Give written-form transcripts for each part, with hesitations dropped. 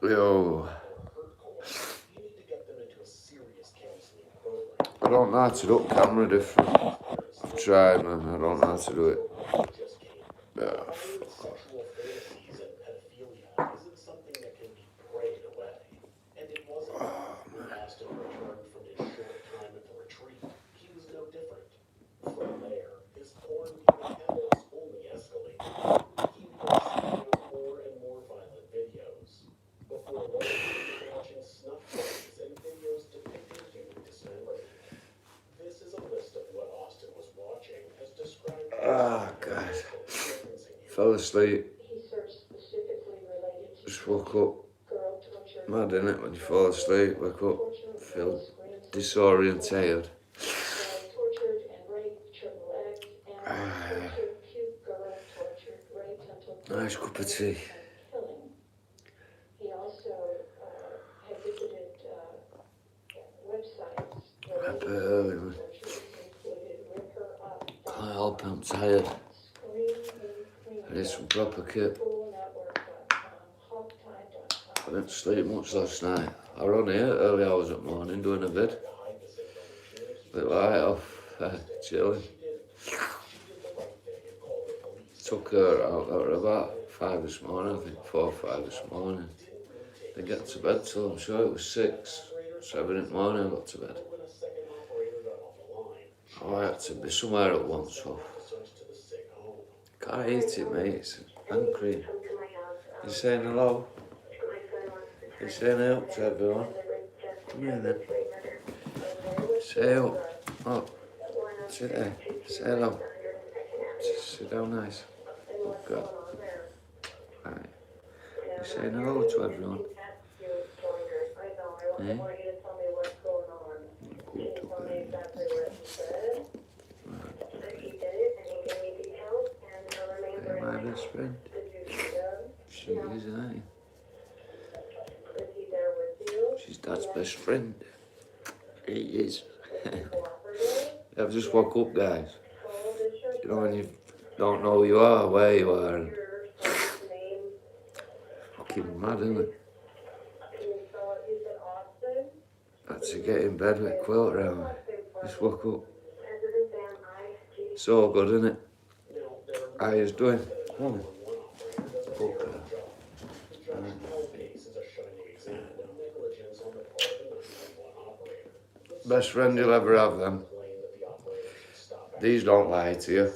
Yo. I don't know how to do camera different. I've tried, man. I don't know how to do it. Oh, God. Fell asleep. Just woke up. Mad, innit? When you fall asleep, wake up, feel disorientated. Nice cup of tea. Up early, man. Can't help it, I'm tired. I need some proper kit. I didn't sleep much last night. I was on here early hours of the morning doing a vid. Bit light off, chilling. Took her out at about 5 this morning, I think 4 or 5 this morning. Didn't get to bed till I'm sure it was 6, 7 in the morning I got to bed. I had to be somewhere at once, so can't eat it, mate. It's hand cream. You saying hello? You saying hello to everyone? Come here then. Say hello. Oh, sit there. Say hello. Sit down nice. Good. Right. You saying hello to everyone? Eh? My best friend. She is, aye. She's Dad's best friend. He is. I've just woke up, guys. You know when you don't know who you are, where you are. And fucking mad, isn't it? Had to get in bed with a quilt around me. Just woke up. So good, isn't it? How you doing? Morning. Best friend you'll ever have, them. These don't lie to you.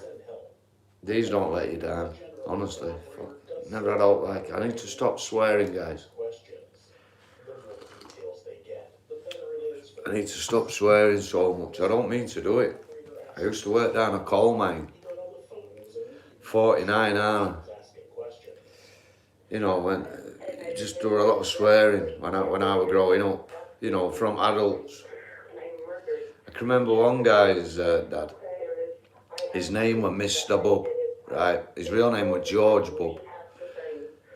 These don't let you down. Honestly. Never had out like. I need to stop swearing, guys. I need to stop swearing so much. I don't mean to do it. I used to work down a coal mine. 49 hours. You know, when just do a lot of swearing when I was growing up. You know, from adults. I can remember one guy's dad. His name was Mr. Bub, right? His real name was George Bub.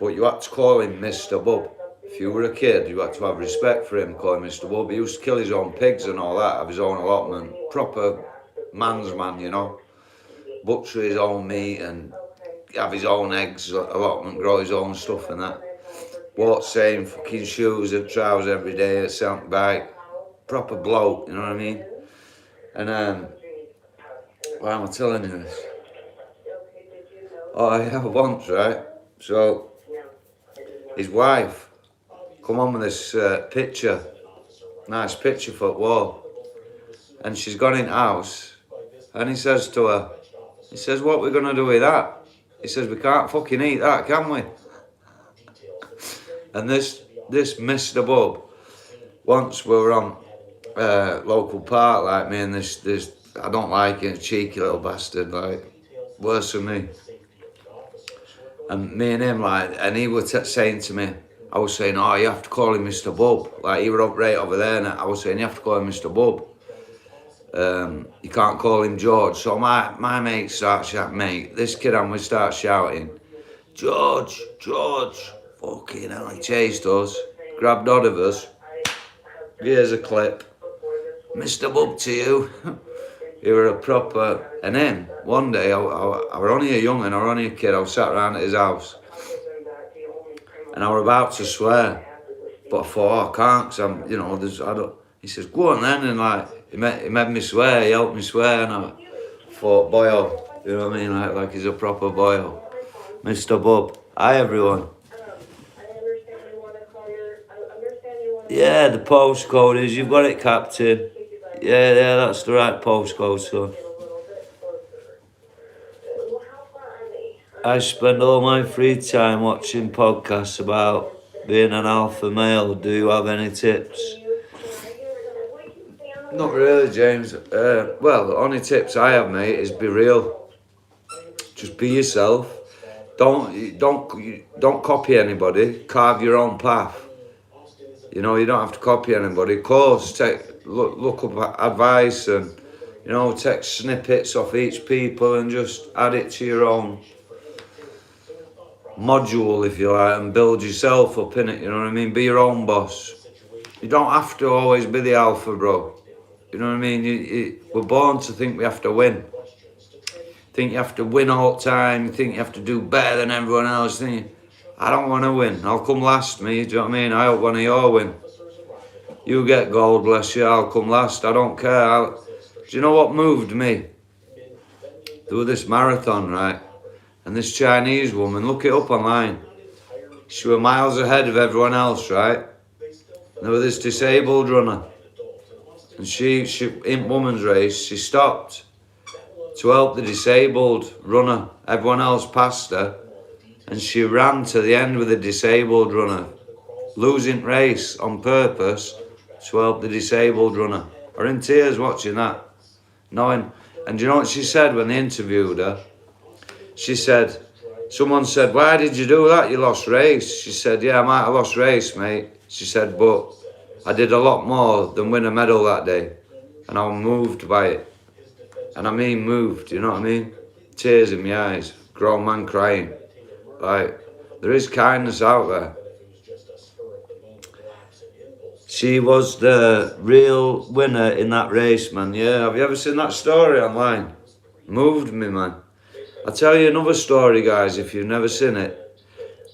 But you had to call him Mr. Bub. If you were a kid, you had to have respect for him, call him Mr. Bub. He used to kill his own pigs and all that, have his own allotment. Proper man's man, you know. Butcher his own meat and have his own eggs, allotment, grow his own stuff and that. Wore same fucking shoes and trousers every day at Sound Bike. Proper bloke, you know what I mean? And why am I telling you this? Oh yeah, once, right? So his wife come on with this picture, nice picture for the wall, and she's gone in the house, and he says to her, he says, what are we gonna do with that? He says, we can't fucking eat that, can we? And this Mr. Bub, once we were on local park, like me and this I don't like it, cheeky little bastard, like, worse than me. And me and him, like, and he was saying to me, I was saying, oh, you have to call him Mr. Bub. Like, he were up right over there, and I was saying, you have to call him Mr. Bub. You can't call him George. So my mate starts shouting, mate, this kid and we start shouting, George, George. Fucking hell, he chased us, grabbed hold of us. Here's a clip. Mr. Bub to you. You were a proper. And then one day, I were only a young'un, I were only a kid, I was sat around at his house. And I were about to swear. But I thought, oh, I can't, because I'm, you know, I don't. He says, go on then, and like, he made me swear, he helped me swear, and I thought, boyo, you know what I mean, like he's a proper boyo. Mr. Bub, hi everyone. Yeah, the postcode is, you've got it, Captain. Yeah, that's the right postcode, son. I spend all my free time watching podcasts about being an alpha male. Do you have any tips? Not really, James. Well, the only tips I have, mate, is be real. Just be yourself. Don't copy anybody. Carve your own path. You know, you don't have to copy anybody. Of course, look up advice and, you know, take snippets off each people and just add it to your own module, if you like, and build yourself up in it. You know what I mean? Be your own boss. You don't have to always be the alpha, bro. You know what I mean? We're born to think we have to win. Think you have to win all the time. You think you have to do better than everyone else. I don't want to win. I'll come last, me. Do you know what I mean? I hope one of you win. You get gold, bless you. I'll come last. I don't care. Do you know what moved me? There was this marathon, right? And this Chinese woman, look it up online. She was miles ahead of everyone else, right? And there was this disabled runner. And she in women's race, she stopped to help the disabled runner. Everyone else passed her. And she ran to the end with the disabled runner, losing race on purpose to help the disabled runner. I was in tears watching that, knowing. And do you know what she said when they interviewed her? She said, someone said, why did you do that? You lost race. She said, yeah, I might have lost race, mate. She said, but I did a lot more than win a medal that day. And I was moved by it. And I mean moved, you know what I mean? Tears in my eyes, grown man crying. Like, there is kindness out there. She was the real winner in that race, man. Yeah, have you ever seen that story online? Moved me, man. I'll tell you another story, guys, if you've never seen it.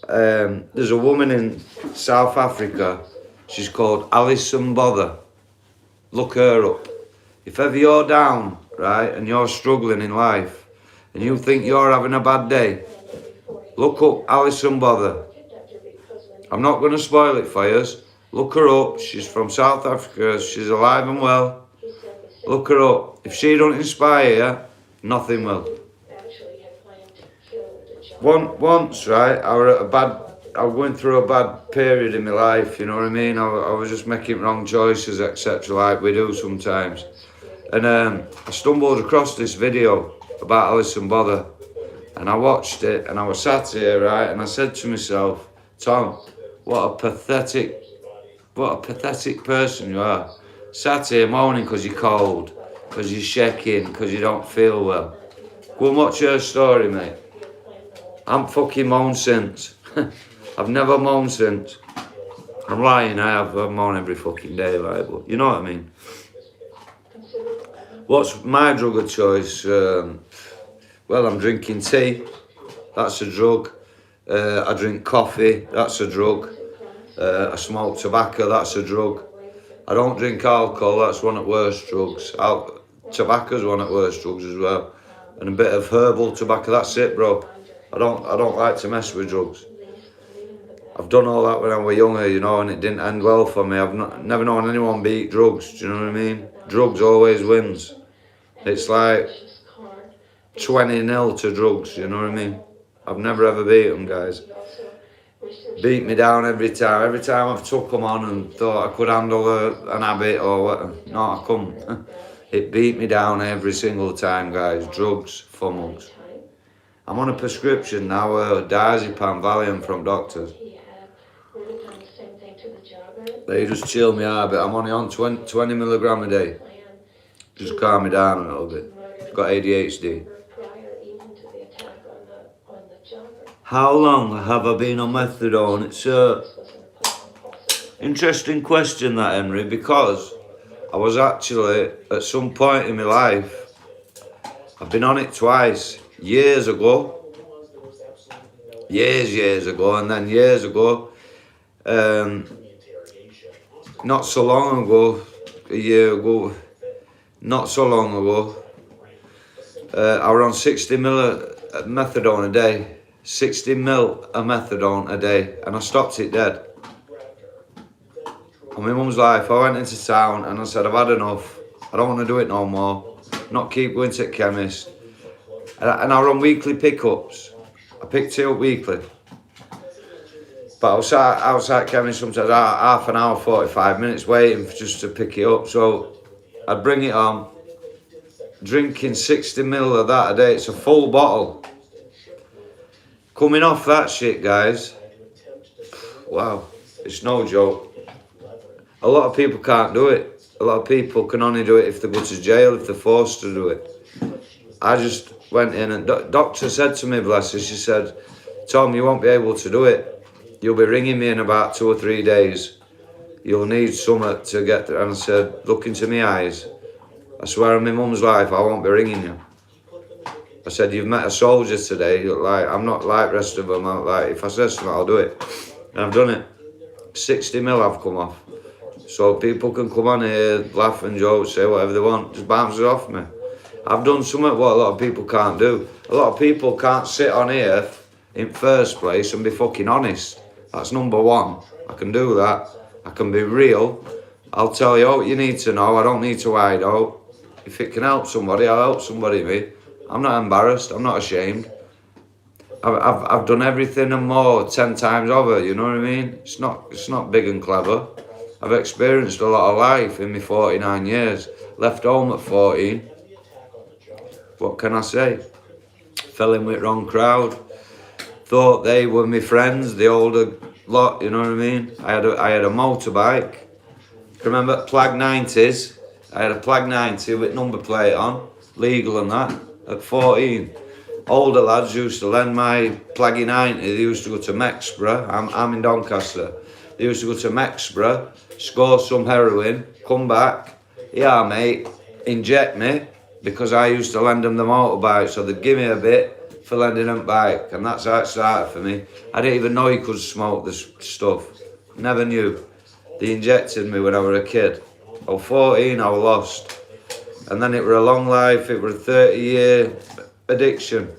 There's a woman in South Africa. She's called Alison Bother. Look her up. If ever you're down, right, and you're struggling in life, and you think you're having a bad day, look up Alison Bother. I'm not going to spoil it for you. Look her up. She's from South Africa. She's alive and well. Look her up. If she don't inspire you, nothing will. Once, right, I was going through a bad period in my life, you know what I mean? I was just making wrong choices, etc., like we do sometimes. And I stumbled across this video about Alison Bother. And I watched it, and I was sat here, right, and I said to myself, Tom, what a pathetic person you are. Sat here moaning because you're cold, because you're shaking, because you don't feel well. Go and watch her story, mate. I'm fucking moaned since. I've never moaned since. I'm lying, I've moaned every fucking day, right, but you know what I mean. What's my drug of choice? Well, I'm drinking tea, that's a drug. I drink coffee, that's a drug. I smoke tobacco, that's a drug. I don't drink alcohol, that's one of the worst drugs. Tobacco's one of the worst drugs as well. And a bit of herbal tobacco, that's it, bro. I don't like to mess with drugs. I've done all that when I was younger, you know, and it didn't end well for me. I've never known anyone beat drugs, do you know what I mean? Drugs always wins. It's like 20-0 to drugs, you know what I mean? I've never ever beat them, guys. Beat me down every time. Every time I've took them on and thought I could handle an habit or what. No, I couldn't. It beat me down every single time, guys. Drugs, fummels. I'm on a prescription now, diazepam, Valium from doctors. They just chill me out a bit. I'm only on 20 milligram a day. Just calm me down a little bit. I've got ADHD. How long have I been on methadone? It's a interesting question, that, Henry, because I was actually, at some point in my life, I've been on it twice, years ago, and then years ago, not so long ago, a year ago, not so long ago, I was on 60 mil of methadone a day. 60 mil of methadone a day, and I stopped it dead. On my mum's life, I went into town and I said, I've had enough. I don't want to do it no more. Not keep going to the chemist. And I run weekly pickups. I picked it up weekly. But I was outside chemist sometimes half an hour, 45 minutes waiting just to pick it up. So I'd bring it on, drinking 60 mil of that a day. It's a full bottle. Coming off that shit, guys. Wow, it's no joke. A lot of people can't do it. A lot of people can only do it if they go to jail, if they're forced to do it. I just went in and doctor said to me, bless her, she said, Tom, you won't be able to do it. You'll be ringing me in about 2 or 3 days. You'll need something to get there. And I said, look into my eyes. I swear on my mum's life, I won't be ringing you. I said, you've met a soldier today. Like, I'm not like the rest of them. I'm like, if I say something, I'll do it. And I've done it. 60 mil I've come off. So people can come on here, laugh and joke, say whatever they want, just bounce it off me. I've done something what a lot of people can't do. A lot of people can't sit on here in first place and be fucking honest. That's number one. I can do that. I can be real. I'll tell you what you need to know. I don't need to hide out. If it can help somebody, I'll help somebody, me. I'm not embarrassed. I'm not ashamed. I've done everything and more 10 times over, you know what I mean? It's not big and clever. I've experienced a lot of life in my 49 years. Left home at 14. What can I say? Fell in with the wrong crowd. Thought they were my friends, the older lot, you know what I mean? I had a motorbike. Remember Plag 90s? I had a Plag 90 with number plate on, legal and that, at 14. Older lads used to lend my Plaggy 90, they used to go to Mexborough, I'm in Doncaster. They used to go to Mexborough, score some heroin, come back, yeah mate, inject me, because I used to lend them the motorbike, so they'd give me a bit for lending them bike, and that's how it started for me. I didn't even know you could smoke this stuff, never knew. They injected me when I was a kid. I was 14, I was lost. And then it were a long life, it were a 30-year addiction.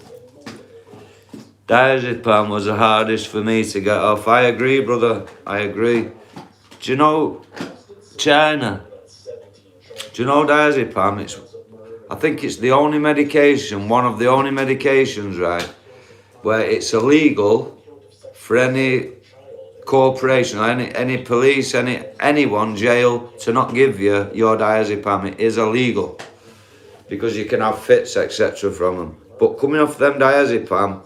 Diazepam was the hardest for me to get off. I agree, brother, I agree. Do you know China? Do you know diazepam? I think it's the only medication, one of the only medications, right, where it's illegal for any corporation, any police, anyone, jail, to not give you your diazepam. It is illegal because you can have fits, etc. from them. But coming off them diazepam,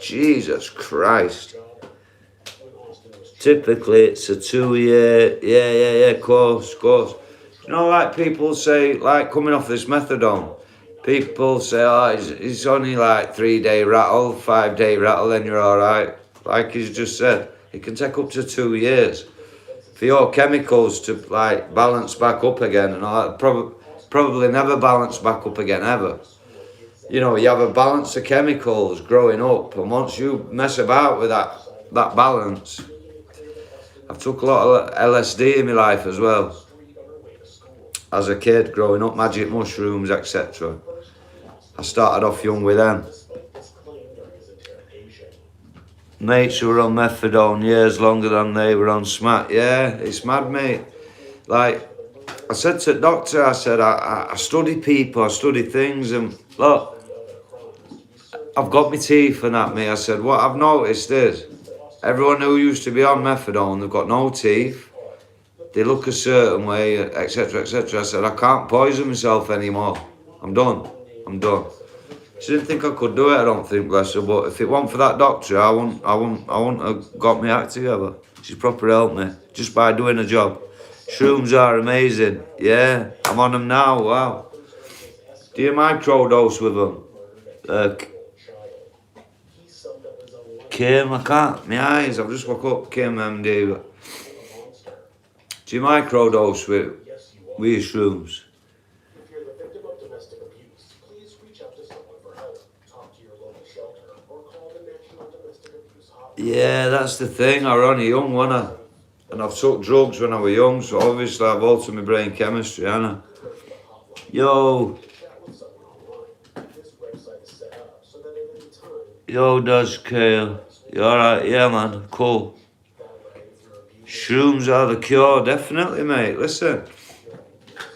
Jesus Christ. Typically, it's a 2-year, yeah, course. You know, like people say, like coming off this methadone, people say, oh, it's only like 3-day rattle, 5-day rattle, then you're all right. Like he's just said, it can take up to 2 years for your chemicals to like balance back up again, and all that. Probably never balance back up again ever. You know, you have a balance of chemicals growing up, and once you mess about with that balance, I've took a lot of LSD in my life as well. As a kid, growing up, magic mushrooms, etc. I started off young with them. Mates who were on methadone years longer than they were on smack. Yeah, it's mad, mate. Like, I said to the doctor, I said, I study people, I study things, and look, I've got my teeth and that, mate. I said, what I've noticed is, everyone who used to be on methadone, they've got no teeth, they look a certain way, etc., etc. I said, I can't poison myself anymore. I'm done. She didn't think I could do it, I don't think, bless her, but if it weren't for that doctor, I wouldn't have got my act together. She's proper helped me, just by doing a job. Shrooms are amazing, yeah, I'm on them now, wow. Do you microdose with them? Kim, I can't, my eyes, I've just woke up, Kim MD. Do you microdose with your shrooms? Yeah, that's the thing, I was only young, wasn't I? And I've took drugs when I was young, so obviously I've altered my brain chemistry, haven't I? Yo. Yo, Daz Kale. You alright? Yeah, man. Cool. Shrooms are the cure, definitely, mate. Listen.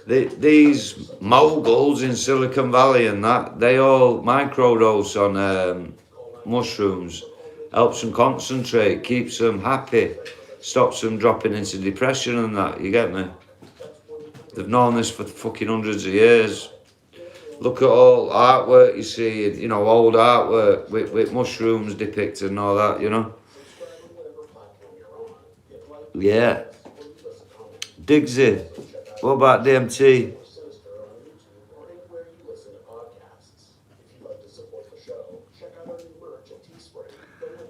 These moguls in Silicon Valley and that, they all microdose on mushrooms. Helps them concentrate, keeps them happy, stops them dropping into depression and that, you get me? They've known this for fucking hundreds of years. Look at all artwork you see, you know, old artwork with mushrooms depicted and all that, you know? Yeah. Diggsy, what about DMT?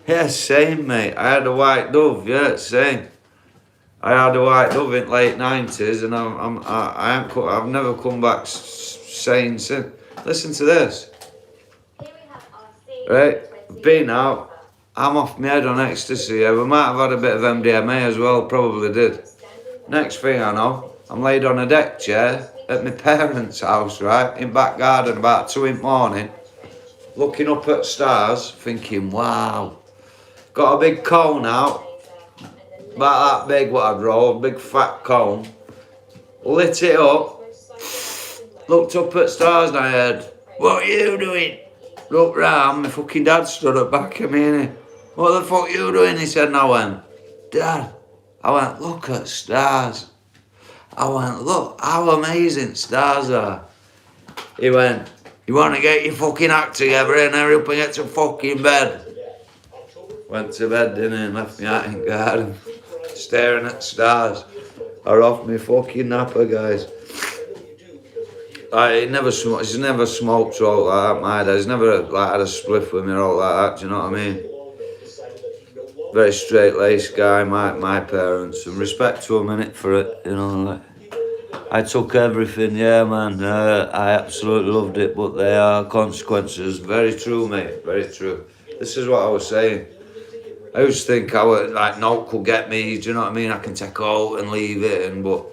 Yeah, same, mate. I had a white dove, yeah, same. I had a white dove in late 90s and I've never come back sane since. Listen to this. Right, been out. I'm off my head on ecstasy. Yeah, we might have had a bit of MDMA as well, probably did. Next thing I know, I'm laid on a deck chair at my parents' house, right, in back garden about 2 in the morning, looking up at stars, thinking, wow. Got a big cone out, about that big what I drove, big fat cone. Lit it up, looked up at stars and I heard, what are you doing? Looked round, my fucking dad stood at back of me and he, what the fuck are you doing? He said and I went, Dad, I went, look at stars. I went, look how amazing stars are. He went, you want to get your fucking act together and hurry up and get to fucking bed. Went to bed, didn't he, and left me out in the garden, staring at stars. Or off me fucking napper, guys. He's never smoked or all like that, my dad. He's never like had a spliff with me or all like that, do you know what I mean? Very straight-laced guy, my parents, and respect to them, innit, for it, you know, like. I took everything, yeah, man. I absolutely loved it, but there are consequences. Very true, mate, very true. This is what I was saying. I used to think I would, like, no could get me, do you know what I mean? I can take out and leave it, but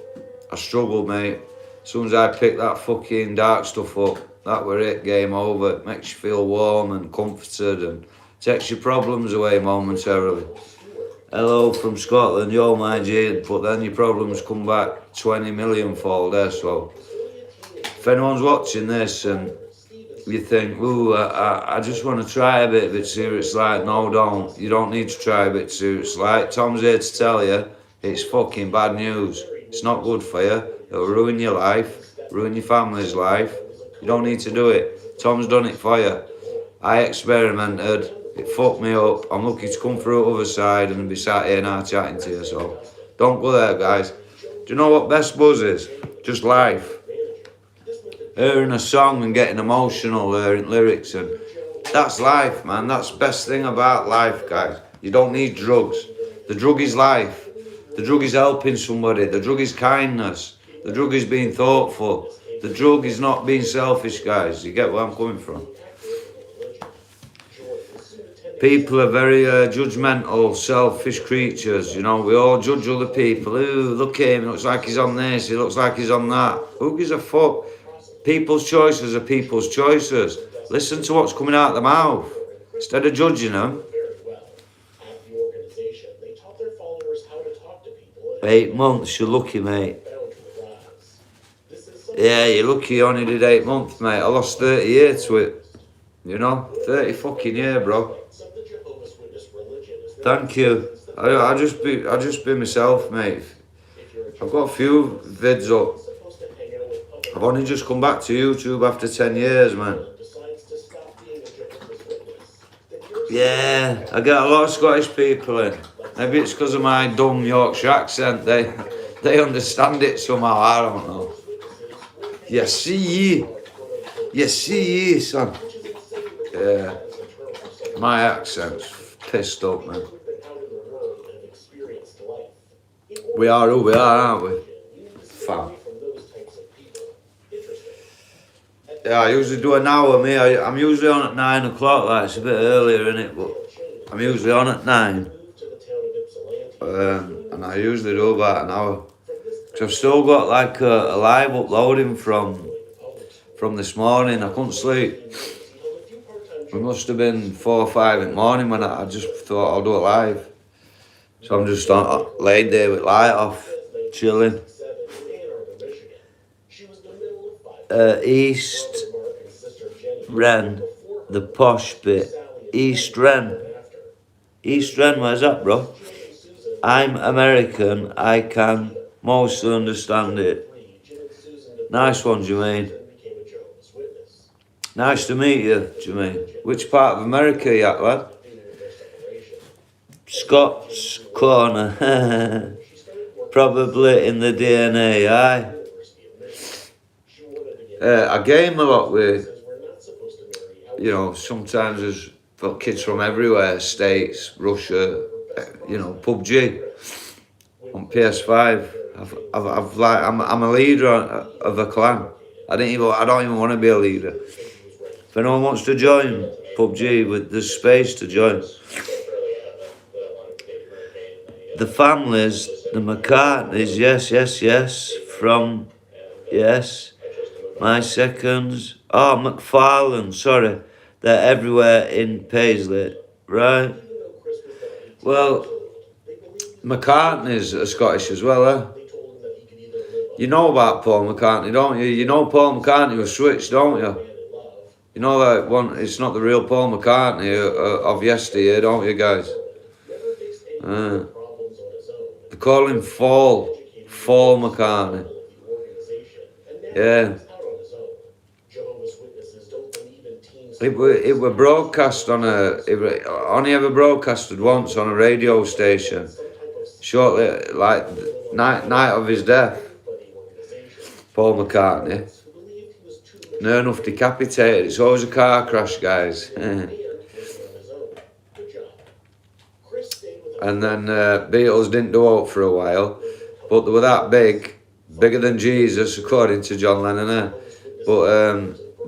I struggled, mate. As soon as I picked that fucking dark stuff up, that were it, game over. It makes you feel warm and comforted and takes your problems away momentarily. Hello from Scotland, yo, my G, but then your problems come back 20 million fold there, so if anyone's watching this and you think, ooh, I just want to try a bit serious, like, no, don't. You don't need to try a bit serious, like. Tom's here to tell you, it's fucking bad news. It's not good for you. It'll ruin your life, ruin your family's life. You don't need to do it. Tom's done it for you. I experimented. It fucked me up. I'm lucky to come through the other side and be sat here now chatting to you, so don't go there, guys. Do you know what best buzz is? Just life. Hearing a song and getting emotional, hearing lyrics, and that's life, man. That's the best thing about life, guys. You don't need drugs. The drug is life. The drug is helping somebody. The drug is kindness. The drug is being thoughtful. The drug is not being selfish, guys. You get where I'm coming from? People are very judgmental, selfish creatures, you know. We all judge other people. Ooh, look at him, he looks like he's on this, he looks like he's on that. Who gives a fuck? People's choices are people's choices. Listen to what's coming out of the mouth instead of judging them. 8 months, you're lucky, mate. Yeah, you're lucky you only did 8 months, mate. I lost 30 years to it. You know, 30 fucking years, bro. Thank you. I just be myself, mate. I've got a few vids up. I've only just come back to YouTube after 10 years, man. Yeah, I get a lot of Scottish people in. Maybe it's because of my dumb Yorkshire accent. They understand it somehow, I don't know. You see ye, son. Yeah, my accent's pissed up, man. We are who we are, aren't we? Fam. Yeah, I usually do an hour, me. I'm usually on at 9 o'clock, like, it's a bit earlier, innit? But I'm usually on at 9. And and I usually do about an hour. So I've still got like a live uploading from this morning. I couldn't sleep. It must have been 4 or 5 in the morning when I just thought I'll do it live. So I'm just laid there with light off, chilling. East Ren, the posh bit. East Ren. East Ren, where's that, bro? I'm American, I can mostly understand it. Nice one, Jermaine. Nice to meet you, Jermaine. Which part of America are you at, lad? Scott's Corner. Probably in the DNA, aye. I game a lot with, you know, sometimes there's kids from everywhere, States, Russia, you know, PUBG on PS5. I'm a leader of a clan. I don't even want to be a leader. If anyone wants to join PUBG, there's space to join. The families, the McCartneys, yes, from, yes, my seconds. Oh, McFarlane, sorry. They're everywhere in Paisley, right? Well, McCartney's are Scottish as well, eh? You know about Paul McCartney, don't you? You know Paul McCartney was switched, don't you? You know that one, it's not the real Paul McCartney of yesteryear, don't you guys? They call him Fall McCartney. Yeah. It were broadcast on only ever broadcasted once on a radio station. Shortly, like, night of his death. Paul McCartney. Near enough decapitated. It's always a car crash, guys. And then Beatles didn't do out for a while, but they were that bigger than Jesus, according to John Lennon. But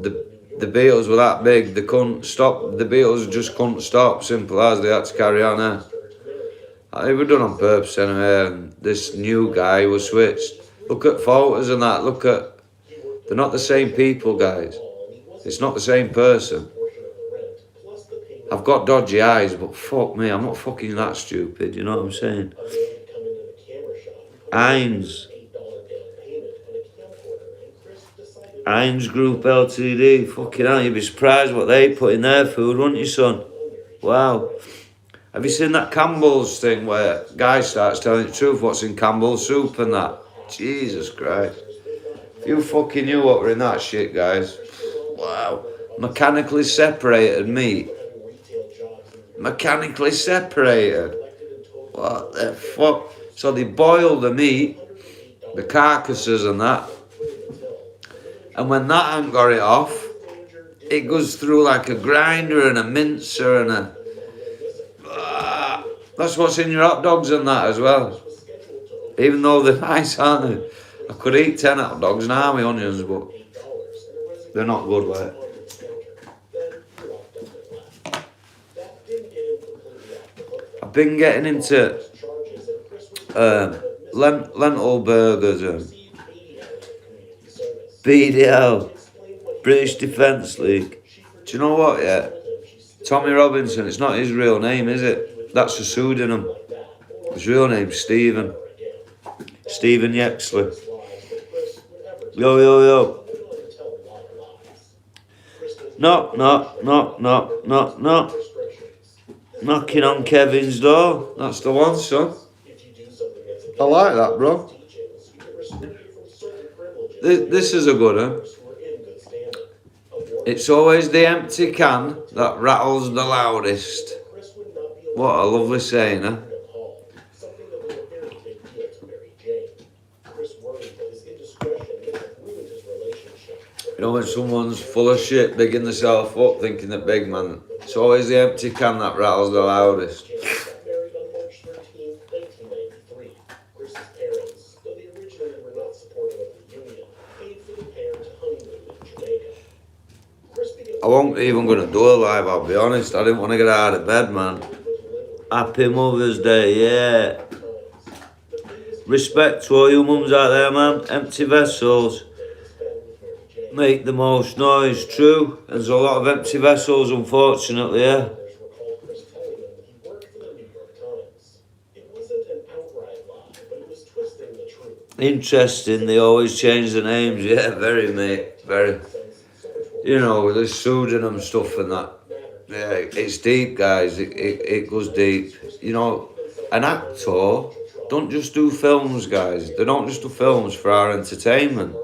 the Beatles were that big, they couldn't stop. The Beatles just couldn't stop. Simple as, they had to carry on. They were done on purpose anyway. And this new guy was switched. Look at photos and that. They're not the same people, guys. It's not the same person. I've got dodgy eyes, but fuck me, I'm not fucking that stupid, you know what I'm saying? Heinz Group Ltd, fucking hell, you'd be surprised what they put in their food, wouldn't you, son? Wow. Have you seen that Campbell's thing where a guy starts telling the truth what's in Campbell's soup and that? Jesus Christ. If you fucking knew what were in that shit, guys. Wow. Mechanically separated meat. Mechanically separated. What the fuck? So they boil the meat, the carcasses and that. And when that ain't got it off, it goes through like a grinder and a mincer and a... that's what's in your hot dogs and that as well. Even though they're nice, aren't they? I could eat 10 hot dogs and army onions, but they're not good, like. I've been getting into lentil burgers and BDL, British Defence League. Do you know what, yeah? Tommy Robinson, it's not his real name, is it? That's a pseudonym. His real name's Stephen. Stephen Yexley. Yo. Knock. Knocking on Kevin's door. That's the one, son. I like that, bro. This is a good one. It's always the empty can that rattles the loudest. What a lovely saying, huh? You know when someone's full of shit, bigging themselves up, thinking they're big, man. It's always the empty can that rattles the loudest. I wasn't even going to do a live, I'll be honest. I didn't want to get out of bed, man. Happy Mother's Day, yeah. Respect to all you mums out there, man. Empty vessels make the most noise. True. There's a lot of empty vessels, unfortunately, yeah. Interesting, they always change the names. Yeah, very, mate. Very. You know, there's pseudonym stuff and that. Yeah, it's deep, guys. It goes deep. You know, an actor don't just do films, guys. They don't just do films for our entertainment.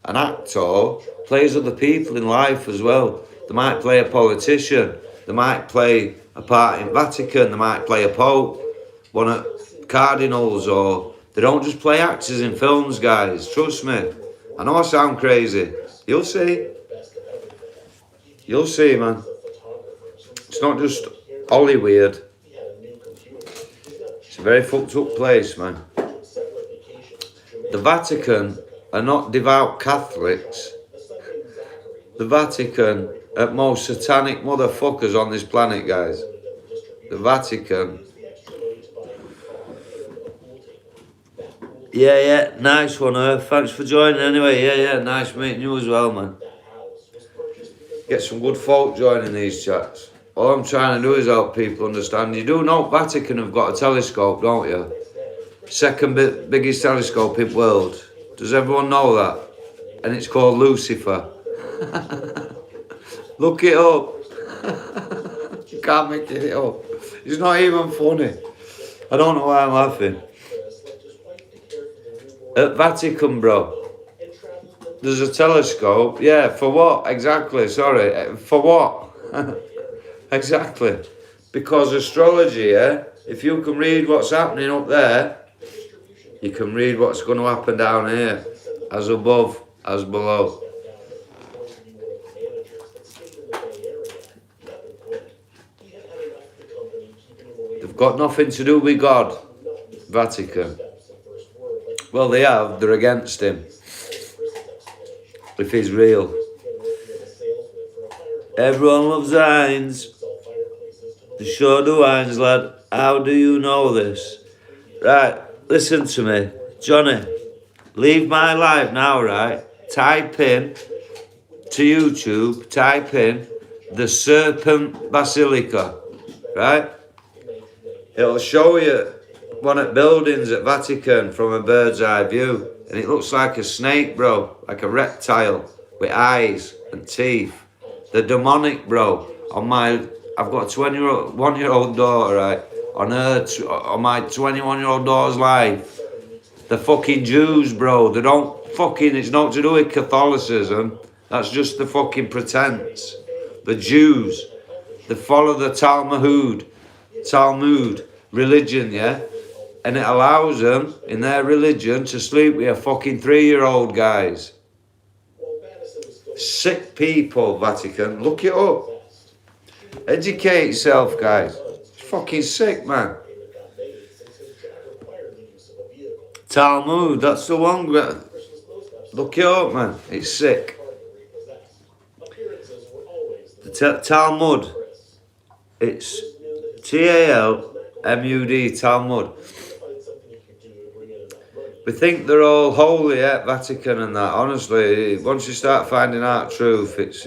An actor plays other people in life as well. They might play a politician. They might play a part in Vatican. They might play a pope, one of cardinals, or they don't just play actors in films, guys. Trust me. I know I sound crazy. You'll see. You'll see, man. It's not just Hollywood. It's a very fucked up place, man. The Vatican are not devout Catholics. The Vatican are most satanic motherfuckers on this planet, guys. The Vatican. Yeah, nice one, Earth. Thanks for joining anyway. Yeah, nice meeting you as well, man. Get some good folk joining these chats. All I'm trying to do is help people understand. You do know Vatican have got a telescope, don't you? Second biggest telescope in the world. Does everyone know that? And it's called Lucifer. Look it up. You can't make it up. It's not even funny. I don't know why I'm laughing. At Vatican, bro. There's a telescope. Yeah, for what? Exactly, sorry. For what? Exactly. Because astrology, yeah? If you can read what's happening up there, you can read what's going to happen down here. As above, as below. They've got nothing to do with God, Vatican. Well, they have. They're against him. If he's real. Everyone loves Heinz. They sure do, Heinz, lad. How do you know this? Right, listen to me. Johnny, leave my life now, right? Type in to YouTube, type in the Serpent Basilica, right? It'll show you one of the buildings at Vatican from a bird's eye view. And it looks like a snake, bro. Like a reptile with eyes and teeth. They're demonic, bro. I've got a 1-year-old daughter, right? On my 21-year-old daughter's life. They're fucking Jews, bro. They don't fucking, it's not to do with Catholicism. That's just the fucking pretense. The Jews, they follow the Talmud religion, yeah? And it allows them, in their religion, to sleep with a fucking 3-year-old, guys. Sick people, Vatican. Look it up. Educate yourself, guys. It's fucking sick, man. Talmud, that's the one. Look it up, man. It's sick. The Talmud. It's Talmud, Talmud. We think they're all holy at Vatican and that. Honestly, once you start finding out truth, it's...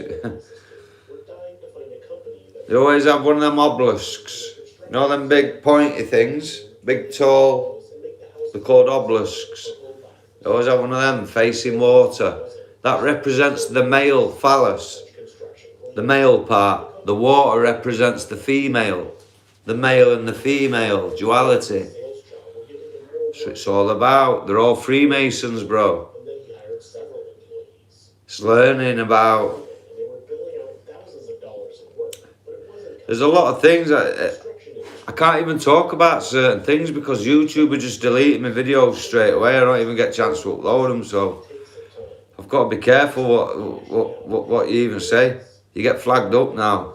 They always have one of them obelisks. You know them big pointy things? Big tall. They're called obelisks. They always have one of them facing water. That represents the male phallus. The male part. The water represents the female. The male and the female. Duality. That's what it's all about. They're all Freemasons, bro. It's learning about... There's a lot of things I can't even talk about certain things because YouTube are just deleting my videos straight away. I don't even get a chance to upload them, so I've got to be careful what you even say. You get flagged up now.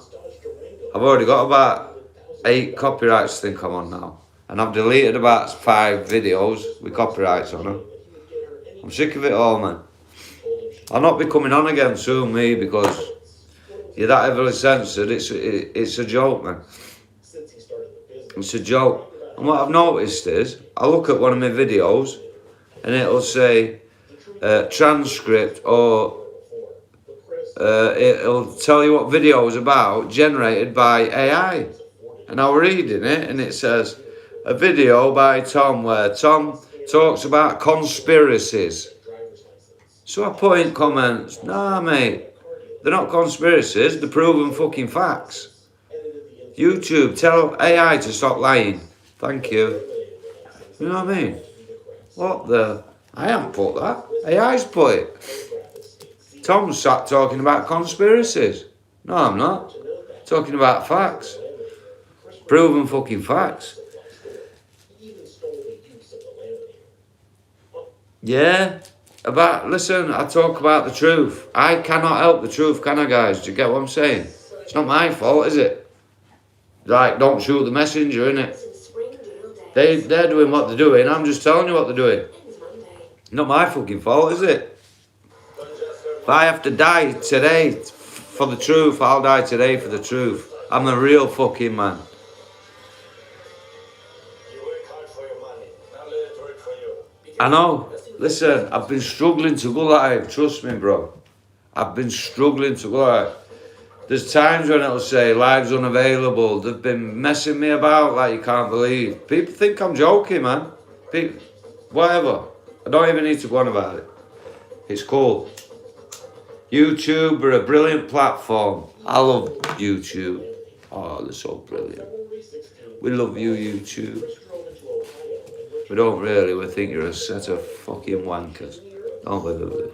I've already got about 8 copyrights, I think I'm on now, and I've deleted about 5 videos with copyrights on them. I'm sick of it all, man. I'll not be coming on again soon, me, because you're that heavily censored. It's a joke, man. It's a joke. And what I've noticed is, I look at one of my videos and it'll say transcript, or it'll tell you what video is about, generated by AI. And I was reading it and it says, a video by Tom where Tom talks about conspiracies. So I put in comments, nah mate, they're not conspiracies, they're proven fucking facts. YouTube, tell AI to stop lying. Thank you. You know what I mean? What the? I haven't put that. AI's put it. Tom's sat talking about conspiracies. No, I'm not. Talking about facts. Proven fucking facts. Yeah. Listen, I talk about the truth. I cannot help the truth, can I, guys? Do you get what I'm saying? It's not my fault, is it? Like, don't shoot the messenger, innit? They're doing what they're doing. I'm just telling you what they're doing. Not my fucking fault, is it? If I have to die today for the truth, I'll die today for the truth. I'm a real fucking man. I know. Listen, I've been struggling to go live. Trust me, bro. I've been struggling to go live. There's times when it'll say live's unavailable. They've been messing me about like you can't believe. People think I'm joking, man. People, whatever. I don't even need to go on about it. It's cool. YouTube are a brilliant platform. I love YouTube. Oh, they're so brilliant. We love you, YouTube. We don't really. We think you're a set of fucking wankers. Don't we?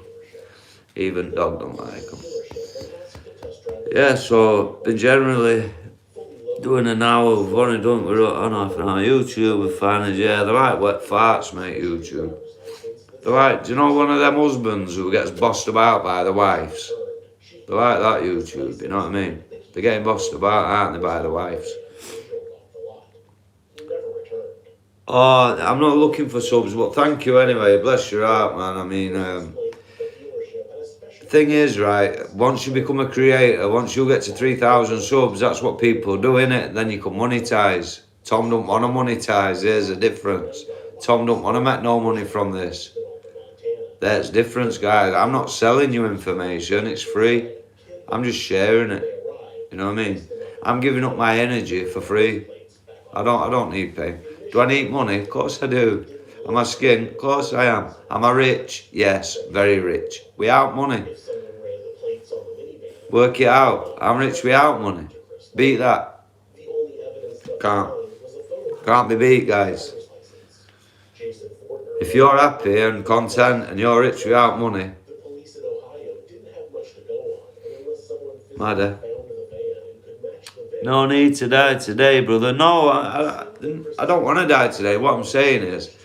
Even dog don't like them. Yeah, so been generally doing an hour. We've only done, we're on half an hour. YouTube, we're finding, yeah, they're like wet farts, mate, YouTube. They're like, do you know one of them husbands who gets bossed about by the wives? They're like that, YouTube, you know what I mean? They're getting bossed about, aren't they, by the wives? Oh, I'm not looking for subs, but thank you anyway. Bless your heart, man. I mean, the thing is, right, once you become a creator, once you get to 3,000 subs, that's what people do, innit? Then you can monetize. Tom don't want to monetize. There's a difference. Tom don't want to make no money from this. There's difference, guys. I'm not selling you information. It's free. I'm just sharing it. You know what I mean? I'm giving up my energy for free. I don't need pay. Do I need money? Of course I do. Am I skin? Of course I am. Am I rich? Yes, very rich. Without money. Work it out. I'm rich without money. Beat that. Can't be beat, guys. If you're happy and content and you're rich without money, madder. No need to die today, brother. No, I don't want to die today. What I'm saying is,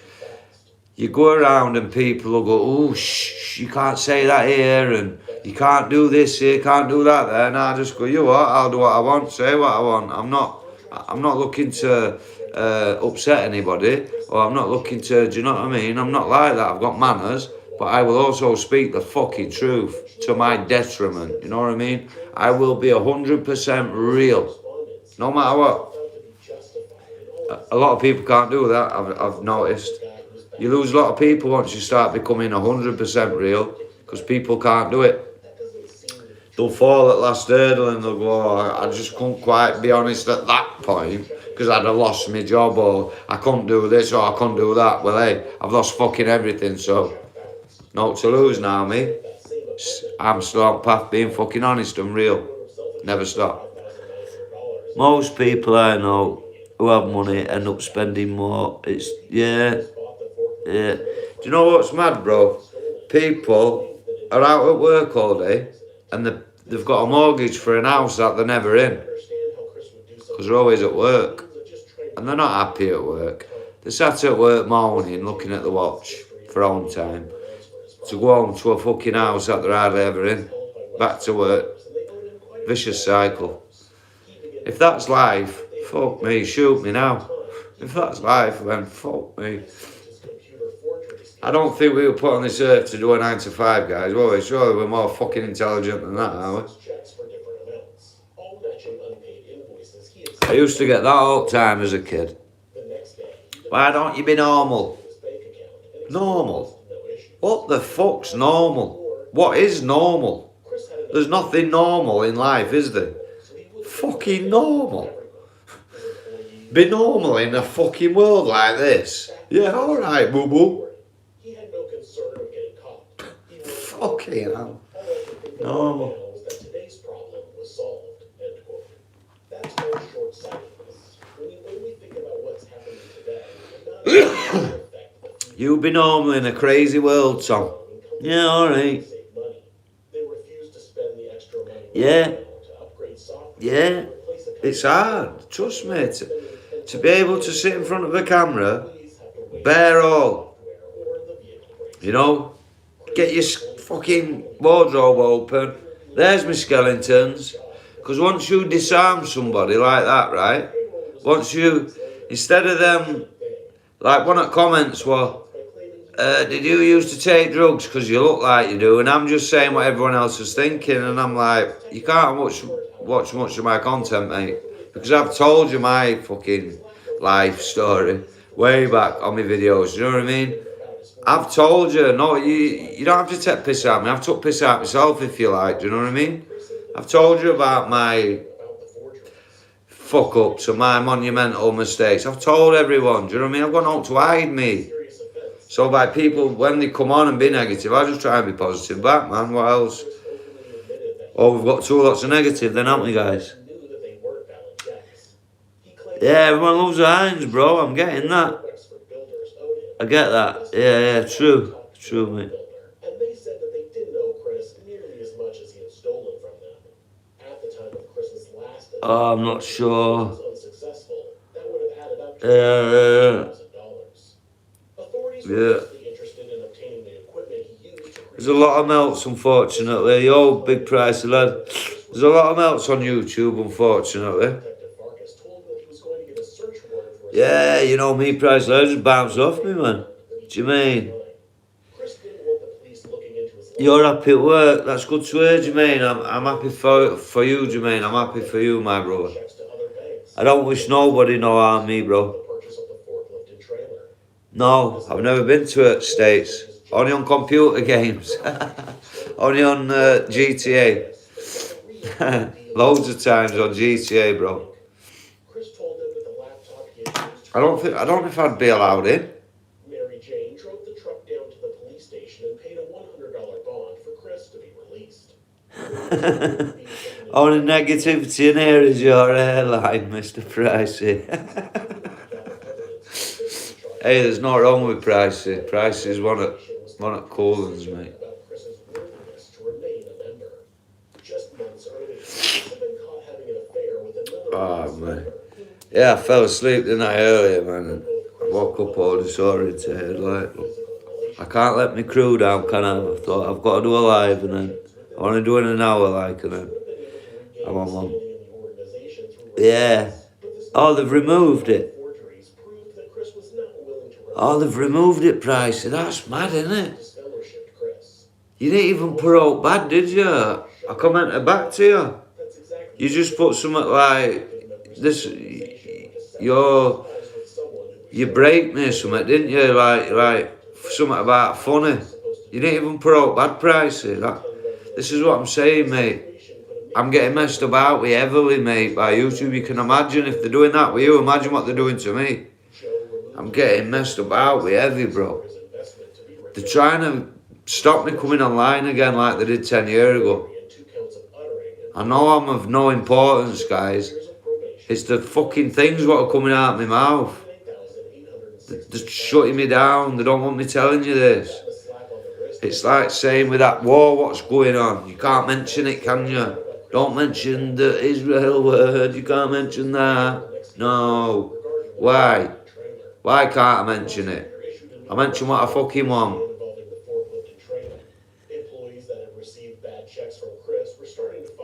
you go around and people will go, oh, shh, you can't say that here, and you can't do this here, can't do that there. And I just go, you know what, I'll do what I want, say what I want. I'm not looking to upset anybody, or I'm not looking to, do you know what I mean? I'm not like that. I've got manners, but I will also speak the fucking truth to my detriment. You know what I mean? I will be 100% real. No matter what. A lot of people can't do that, I've noticed. You lose a lot of people once you start becoming 100% real, because people can't do it. They'll fall at last hurdle and they'll go, oh, I just couldn't quite be honest at that point, because I'd have lost my job, or I couldn't do this, or I couldn't do that. Well, hey, I've lost fucking everything, so no to lose now, me. I'm still on path being fucking honest and real. Never stop. Most people I know who have money end up spending more. It's, yeah. Do you know what's mad, bro? People are out at work all day and they've got a mortgage for an house that they're never in, because they're always at work and they're not happy at work. They're sat at work moaning, looking at the watch for home time, to go home to a fucking house that they're hardly ever in. Back to work. Vicious cycle. If that's life, fuck me, shoot me now. If that's life, then fuck me. I don't think we were put on this earth to do a 9 to 5, guys, were we? Surely we're more fucking intelligent than that, are we? I used to get that all the time as a kid. Why don't you be normal? Normal? What the fuck's normal? What is normal? There's nothing normal in life, is there? Fucking normal. Be normal in a fucking world like this. Yeah, alright, boo boo. Fucking hell. Normal. You be normal in a crazy world, Tom. Yeah, alright. Yeah. Yeah. It's hard, trust me. To be able to sit in front of a camera, bare all. You know? Get your fucking wardrobe open. There's my skeletons. Because once you disarm somebody like that, right? Once you, instead of them, like one of the comments was, did you used to take drugs because you look like you do? And I'm just saying what everyone else is thinking. And I'm like, you can't watch much of my content, mate. Because I've told you my fucking life story way back on my videos. You know what I mean? I've told you, no, you don't have to take piss out of me. I've took piss out myself if you like. Do you know what I mean? I've told you about my fuck ups and my monumental mistakes. I've told everyone. Do you know what I mean? I've got no to hide me. So by people, when they come on and be negative, I just try and be positive back, man. What else? Oh, we've got two lots of negative then, haven't we, guys? Yeah, everyone loves the Heinz, bro. I'm getting that. I get that. Yeah, true. True, mate. Oh, I'm not sure. Yeah. There's a lot of melts, unfortunately. Yo, big price lad. There's a lot of melts on YouTube, unfortunately. Yeah, you know me, price lad, just bounce off me, man. Do you mean? You're happy at work. That's good to hear, Jermaine. I'm happy for you, Jermaine. I'm happy for you, my brother. I don't wish nobody no harm, me, bro. No, I've never been to it, States. Only on computer games. Only on GTA. Loads of times on GTA, bro. I don't know if I'd be allowed in. Mary Jane drove the truck down to the police station and paid a $100 bond for Chris to be released. Only negativity in here is your hairline, Mr. Pricey. Hey, there's no wrong with Pricey. Pricey's one of cool ones, mate. Oh, man. Yeah, I fell asleep, didn't I, earlier, man? I woke up all disoriented, like, I can't let my crew down, can I? I thought I've got to do a live, and then I want to do it in an hour, like, and then I'm on one. Yeah. Oh, they've removed it. Oh, they've removed it, Pricey. That's mad, isn't it? You didn't even put out bad, did you? I commented back to you. You just put something like this. You break me or something, didn't you? Like something about funny. You didn't even put out bad, Pricey. This is what I'm saying, mate. I'm getting messed about with heavily, mate, by YouTube. You can imagine if they're doing that with you. Imagine what they're doing to me. I'm getting messed about with heavy, bro. They're trying to stop me coming online again like they did 10 years ago. I know I'm of no importance, guys. It's the fucking things what are coming out of my mouth. They're shutting me down. They don't want me telling you this. It's like saying with that war, what's going on? You can't mention it, can you? Don't mention the Israel word. You can't mention that. No. Why? Why can't I mention it? I mention what I fucking want.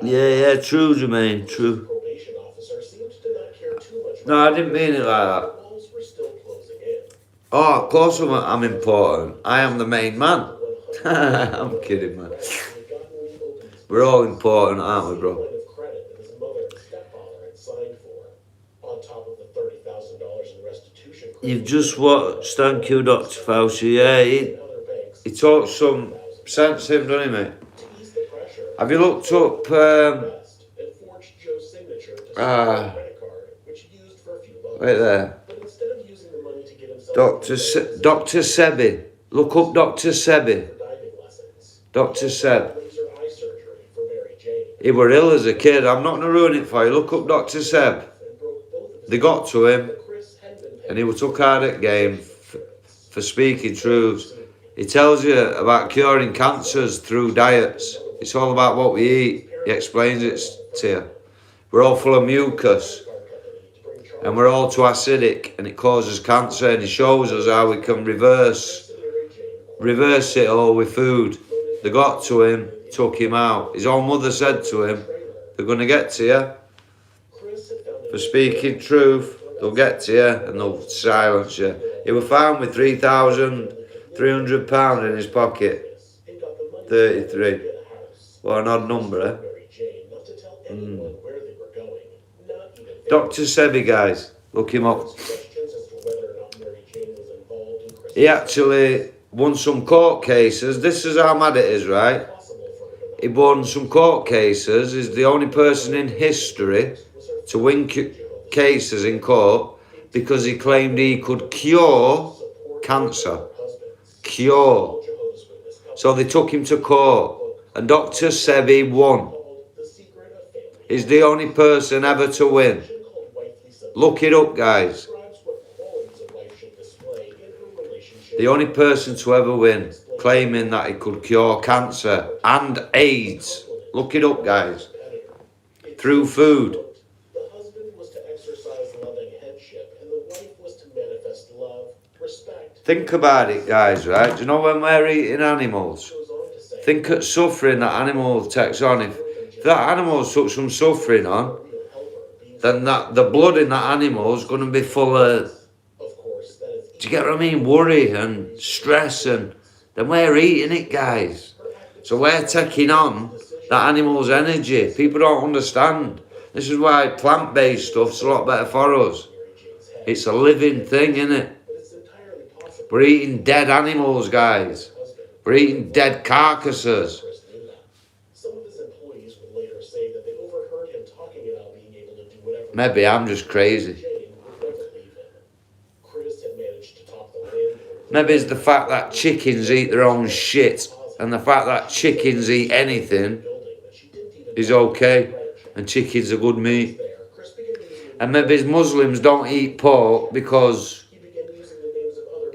Yeah, true, Jermaine, true. No, I didn't mean it like that. Oh, of course I'm important. I am the main man. I'm kidding, man. We're all important, aren't we, bro? You've just watched, thank you, Dr. Fauci. Yeah, he talks some sense, him, doesn't he, mate? Have you looked up right there, Dr. Sebi? Look up Dr. Sebi. Dr. Seb. He were ill as a kid. I'm not going to ruin it for you. Look up Dr. Seb. They got to him, and he was took hard at game for speaking truths. He tells you about curing cancers through diets. It's all about what we eat. He explains it to you. We're all full of mucus, and we're all too acidic, and it causes cancer, and he shows us how we can reverse it all with food. They got to him, took him out. His own mother said to him, they're going to get to you for speaking truth. They'll get to you and they'll silence you. He was found with £3,300 in his pocket. 33. What an odd number, eh? Dr. Sebi, guys, look him up. He actually won some court cases. This is how mad it is, right? He won some court cases. He's the only person in history to win cases in court because he claimed he could cure cancer. Cure. So they took him to court, and Dr. Sebi won. He's the only person ever to win. Look it up, guys. The only person to ever win, claiming that he could cure cancer and AIDS. Look it up, guys. Through food. Think about it, guys, right? Do you know when we're eating animals? Think of suffering that animal takes on. If that animal took some suffering on, then the blood in that animal is going to be full of, do you get what I mean? Worry and stress, and then we're eating it, guys. So we're taking on that animal's energy. People don't understand. This is why plant-based stuff's a lot better for us. It's a living thing, isn't it? We're eating dead animals, guys. We're eating dead carcasses. Maybe I'm just crazy. Maybe it's the fact that chickens eat their own shit, and the fact that chickens eat anything is okay, and chickens are good meat. And maybe Muslims don't eat pork because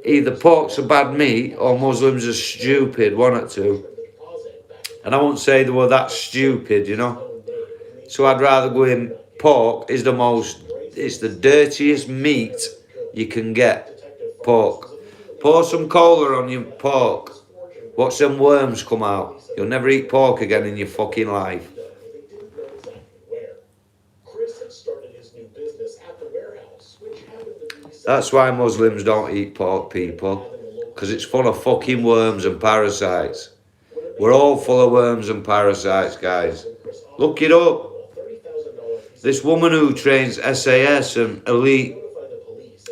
either pork's a bad meat or Muslims are stupid, one or two. And I won't say they were that stupid, you know. So I'd rather go in. Pork is it's the dirtiest meat you can get. Pork. Pour some cola on your pork. Watch them worms come out. You'll never eat pork again in your fucking life. That's why Muslims don't eat pork, people. Because it's full of fucking worms and parasites. We're all full of worms and parasites, guys. Look it up. This woman who trains SAS and elite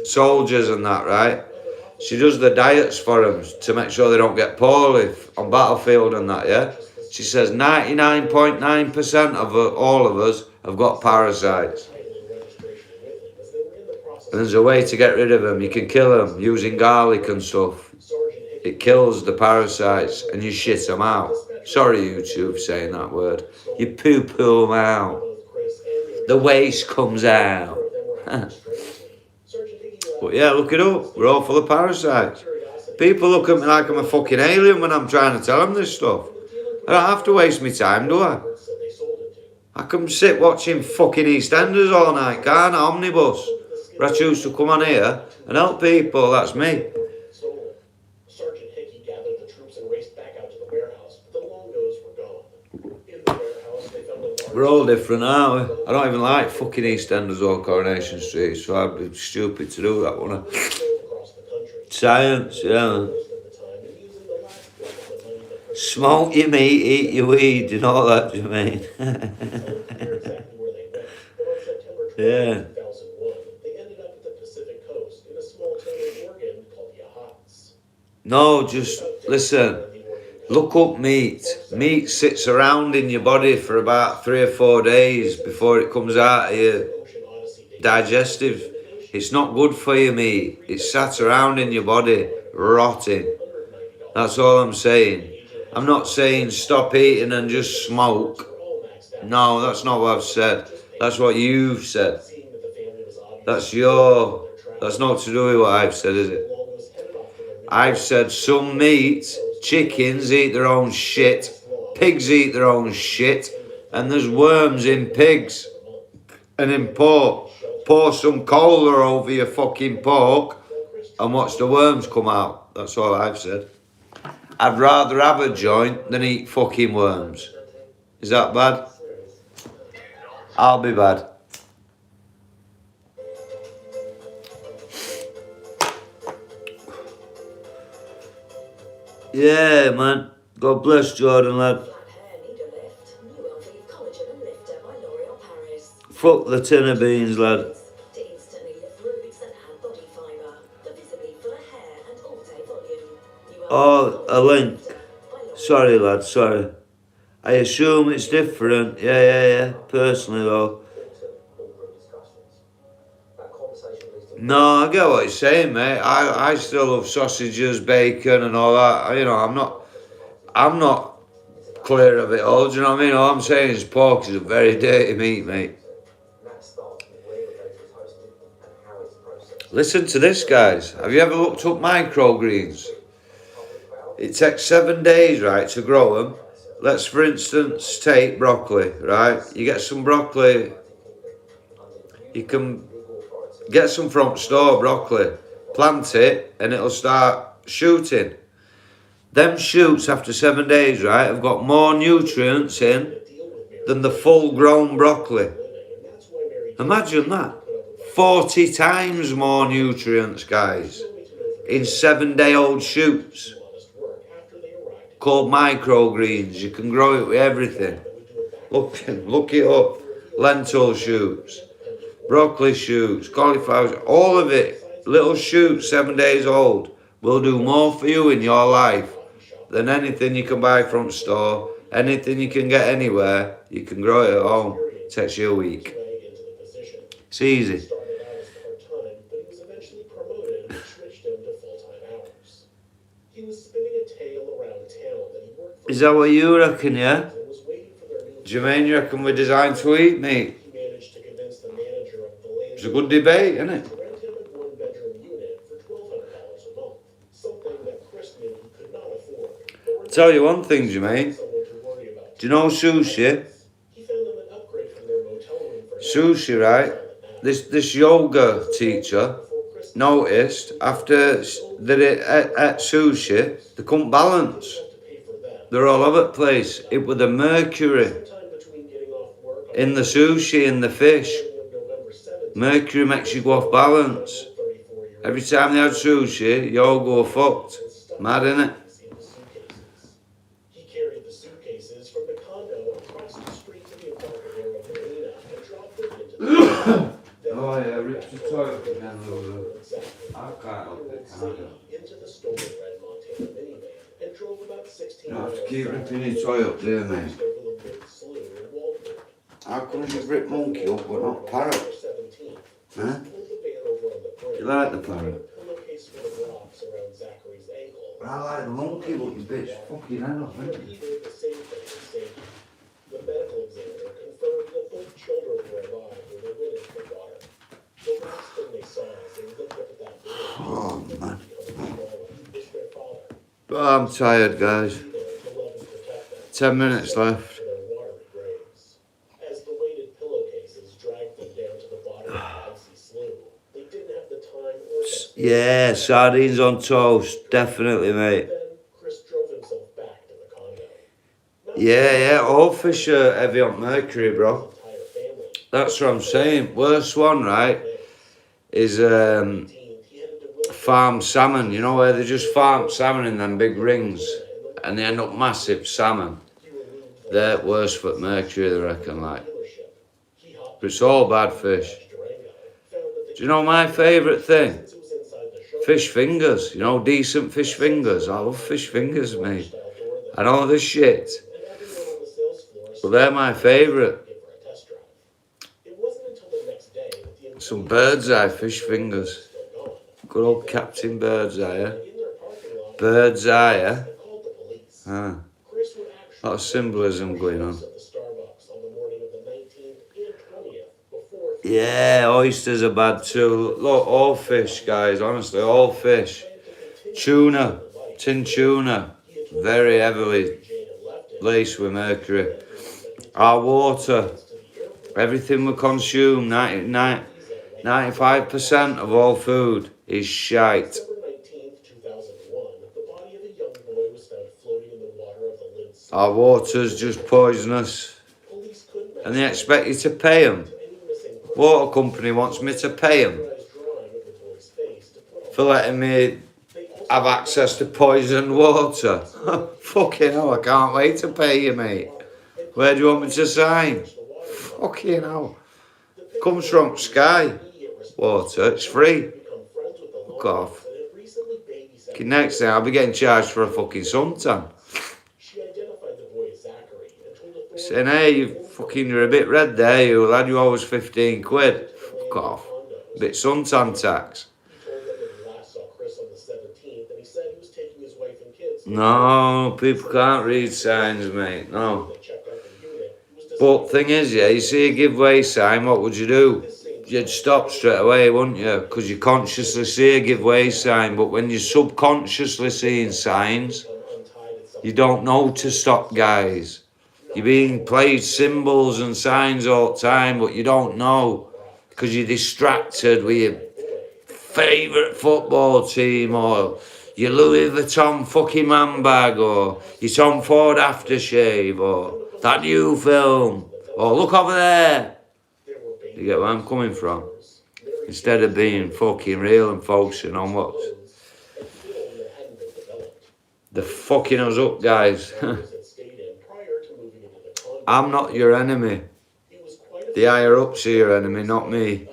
soldiers and that, right? She does the diets for them to make sure they don't get poorly on battlefield and that, yeah? She says 99.9% of all of us have got parasites. And there's a way to get rid of them. You can kill them using garlic and stuff. It kills the parasites and you shit them out. Sorry, YouTube, saying that word. You poo-poo them out. The waste comes out. But yeah, look it up. We're all full of parasites. People look at me like I'm a fucking alien when I'm trying to tell them this stuff. I don't have to waste my time, do I? I can sit watching fucking EastEnders all night, can't I? Omnibus. I choose to come on here and help people, that's me. We're all different, aren't we? I don't even like fucking EastEnders or Coronation Street, so I'd be stupid to do that, wouldn't I? Science, yeah. Smoke your meat, eat your weed, you know that, do you mean? Yeah. No, just listen. Look up meat. Meat sits around in your body for about 3 or 4 days before it comes out of your digestive. It's not good for you, meat. It's sat around in your body, rotting. That's all I'm saying. I'm not saying stop eating and just smoke. No, that's not what I've said. That's what you've said. That's not to do with what I've said, is it? I've said some meat, chickens eat their own shit, pigs eat their own shit, and there's worms in pigs and in pork. Pour some cola over your fucking pork and watch the worms come out. That's all I've said. I'd rather have a joint than eat fucking worms. Is that bad? I'll be bad. Yeah, man. God bless Jordan, lad. Fuck the tin of beans, lad. Oh, a link. Sorry, lad, sorry. I assume it's different. Yeah. Personally, though. No, I get what you're saying, mate. I still love sausages, bacon, and all that. You know, I'm not clear of it all. Do you know what I mean? All I'm saying is pork is a very dirty meat, mate. Listen to this, guys. Have you ever looked up microgreens? It takes 7 days, right, to grow them. Let's, for instance, take broccoli, right? You get some broccoli. You can get some from store broccoli, plant it, and it'll start shooting. Them shoots after 7 days, right, have got more nutrients in than the full-grown broccoli. Imagine that. 40 times more nutrients, guys, in 7-day-old shoots. Called microgreens. You can grow it with everything. Look it up. Lentil shoots, broccoli shoots, cauliflower, all of it. Little shoots, 7 days old, will do more for you in your life than anything you can buy from store, anything you can get anywhere. You can grow it at home. It takes you a week. It's easy. Is that what you reckon, yeah? Jermaine, you reckon we're designed to eat meat? It's a good debate, isn't it? I'll tell you one thing, Jermaine. Do you know sushi? Sushi, right? This yoga teacher noticed after they ate sushi, they couldn't balance. They're all over the place. It was the mercury in the sushi and the fish. Mercury makes you go off balance. Every time they had sushi, you all go fucked. Mad, innit? Oh yeah, ripped the toilet again, I can't help it, can I? You have to keep ripping your toy up there, mate. How come you rip monkey up but not parrot? Huh? You like the parrot? I like the monkey, but you bitch fucking head off, ain't you? The medical examiner confirmed that both children were alive when they went into the water. The last thing they saw as they looked up at that boy. Oh, man. Oh, I'm tired, guys. 10 minutes left. As the weighted pillowcases dragged them down to the bottom of the icy slough, they didn't have the time or yeah, sardines on toast, definitely, mate. Chris drove himself back to the condo. Yeah, all fish are heavy on mercury, bro. That's what I'm saying. Worst one, right, is farm salmon. You know where they just farm salmon in them big rings, and they end up massive salmon. They're worse for mercury, they reckon, like. But it's all bad fish. Do you know my favourite thing? Fish fingers, you know, decent fish fingers. I love fish fingers, mate. I know they're shit, but they're my favourite. Some bird's eye fish fingers. Good old Captain Bird's Eye, eh? Bird's Eye, eh? Ah. A lot of symbolism going on. Yeah, oysters are bad too. Look, all fish, guys, honestly, all fish. Tuna, tin tuna, very heavily laced with mercury. Our water, everything we consume, 95% of all food is shite. Our water's just poisonous. And they expect you to pay them. Water company wants me to pay them for letting me have access to poisoned water. Fucking hell, I can't wait to pay you, mate. Where do you want me to sign? Fucking hell. Comes from Sky water, it's free. Fuck off. Next thing, I'll be getting charged for a fucking suntan. Saying, hey, you're a bit red there, you lad, you owe us 15 quid. Fuck off. A bit suntan tax. No, people can't read signs, mate, no. But thing is, yeah, you see a giveaway sign, what would you do? You'd stop straight away, wouldn't you? Because you consciously see a giveaway sign, but when you're subconsciously seeing signs, you don't know to stop, guys. You're being played symbols and signs all the time, but you don't know because you're distracted with your favourite football team or your Louis Vuitton fucking handbag or your Tom Ford aftershave or that new film or look over there. You get where I'm coming from? Instead of being fucking real and focusing on what's they're fucking us up, guys. I'm not your enemy. The higher ups are your enemy, not me.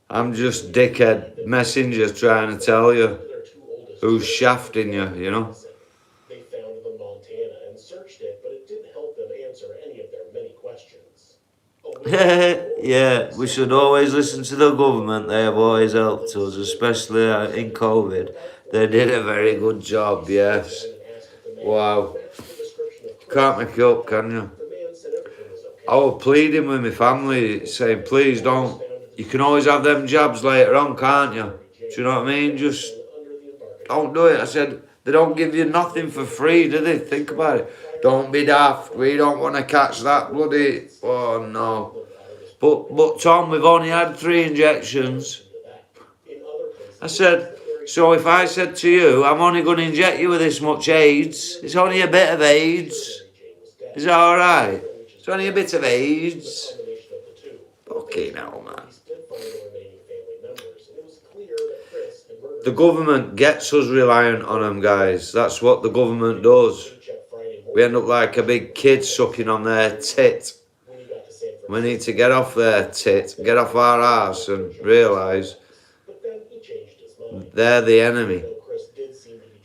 I'm just dickhead messenger trying to tell you who's shafting you, you know. They found the Montana and searched it, but it didn't help them answer any of their many questions. Yeah, we should always listen to the government. They have always helped us, especially in COVID. They did a very good job, yes. Wow. Can't make it up, can you? I was pleading with my family, saying, please don't. You can always have them jabs later on, can't you? Do you know what I mean? Just don't do it. I said, they don't give you nothing for free, do they? Think about it. Don't be daft. We don't want to catch that bloody... Oh, no. But Tom, we've only had 3 injections. I said, so if I said to you, I'm only going to inject you with this much AIDS, it's only a bit of AIDS. Is that all right? It's only a bit of AIDS. Fucking hell, man. The government gets us reliant on them, guys. That's what the government does. We end up like a big kid sucking on their tit. We need to get off their tit, get off our arse and realise they're the enemy.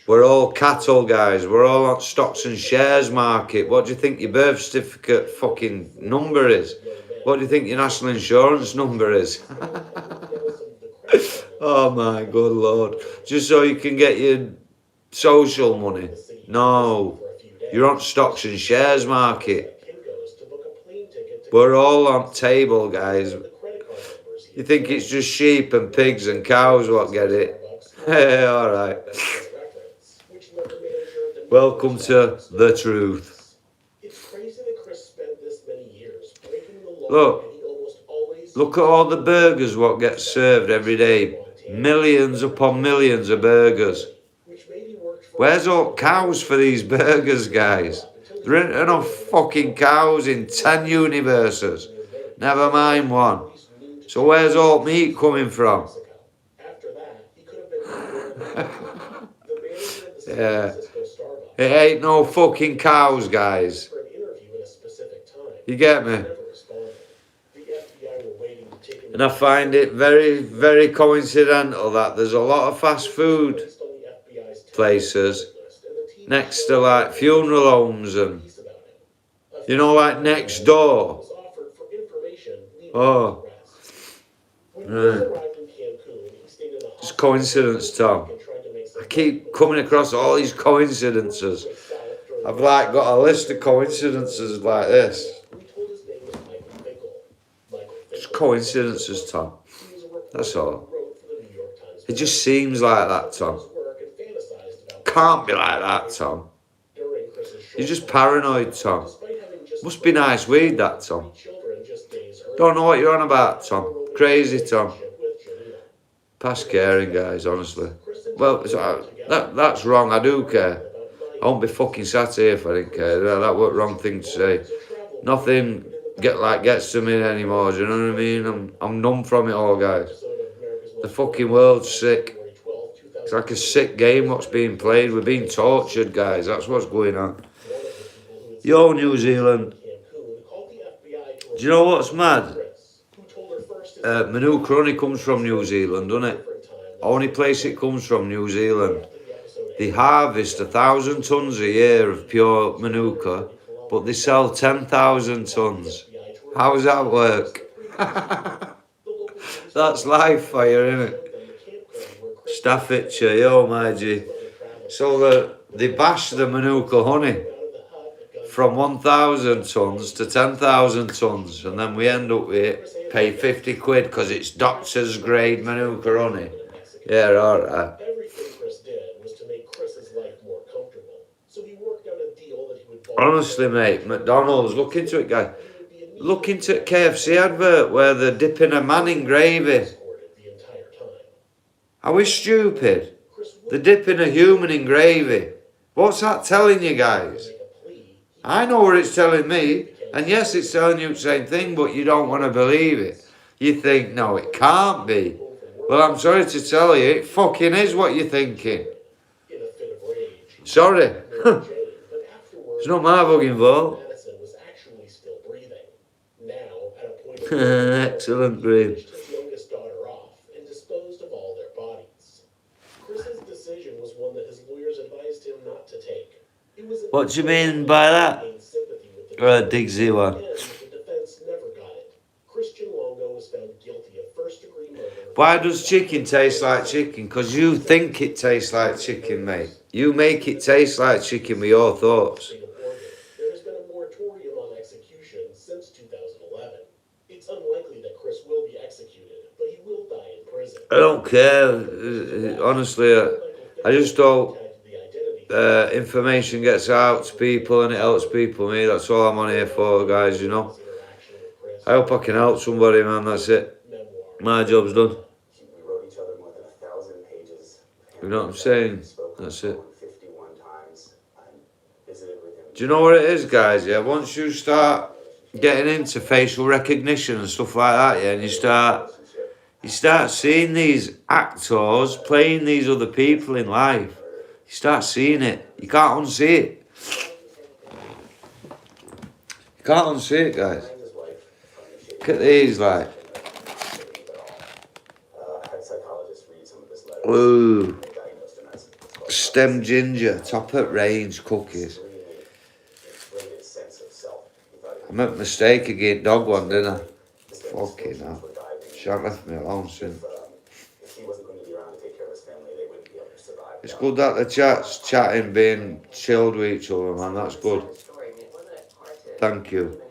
We're all cattle, guys. We're all on stocks and shares market. What do you think your birth certificate fucking number is? What do you think your national insurance number is? Oh my good Lord. Just so you can get your social money. No. You're on stocks and shares market. We're all on table, guys. You think it's just sheep and pigs and cows what get it? Hey, all right. Welcome to the truth. Look at all the burgers what get served every day. Millions upon millions of burgers. Where's all cows for these burgers, guys? There ain't enough fucking cows in 10 universes. Never mind one. So where's all meat coming from? Yeah. It ain't no fucking cows, guys. You get me? And I find it very, very coincidental that there's a lot of fast food places next to like funeral homes and, you know, like next door. Oh, right. Just coincidence, Tom. I keep coming across all these coincidences. I've like got a list of coincidences like this. Just coincidences, Tom. That's all. It just seems like that, Tom. Can't be like that, Tom. You're just paranoid, Tom. Must be nice weed, that, Tom. Don't know what you're on about, Tom. Crazy, Tom. Past caring, guys, honestly. Well, that's wrong. I do care. I won't be fucking sat here if I didn't care. That was the wrong thing to say. Nothing gets to me anymore. Do you know what I mean? I'm numb from it all, guys. The fucking world's sick. It's like a sick game what's being played. We're being tortured, guys. That's what's going on. Yo, New Zealand. Do you know what's mad? Manuka honey comes from New Zealand, doesn't it? Only place it comes from, New Zealand. They harvest 1,000 tons a year of pure Manuka, but they sell 10,000 tons. How does that work? That's life fire, isn't it? Staffordshire, yo, my G. So they bash the Manuka honey from 1,000 tons to 10,000 tons, and then we end up with pay 50 quid because it's doctor's grade Manuka honey. Yeah, alright. Honestly, mate, McDonald's, look into it, guys. Look into KFC advert where they're dipping a man in gravy. Are we stupid? They're dipping a human in gravy. What's that telling you, guys? I know what it's telling me. And yes, it's telling you the same thing, but you don't want to believe it. You think, no, it can't be. Well, I'm sorry to tell you, it fucking is what you're thinking. Sorry. It's not my fucking fault. Excellent, Green. What do you mean by that? Digsy one. Why does chicken taste like chicken? Because you think it tastes like chicken, mate. You make it taste like chicken with your thoughts. There has been a moratorium on execution since 2011. It's unlikely that Chris will be executed, but he will die in prison. I don't care. Honestly, I just hope information gets out to people and it helps people. Me, that's all I'm on here for, guys, you know. I hope I can help somebody, man. That's it. My job's done. You know what I'm saying? That's it. Do you know what it is, guys? Yeah, once you start getting into facial recognition and stuff like that, yeah, and you start seeing these actors playing these other people in life. You start seeing it. You can't unsee it. You can't unsee it, guys. Look at these, like. Ooh. Stem ginger, top at range cookies. I made a mistake again, dog one, didn't I? Fucking hell. She hasn't left me alone since. It's good that the chat's chatting, being chilled with each other, man. That's good. Thank you.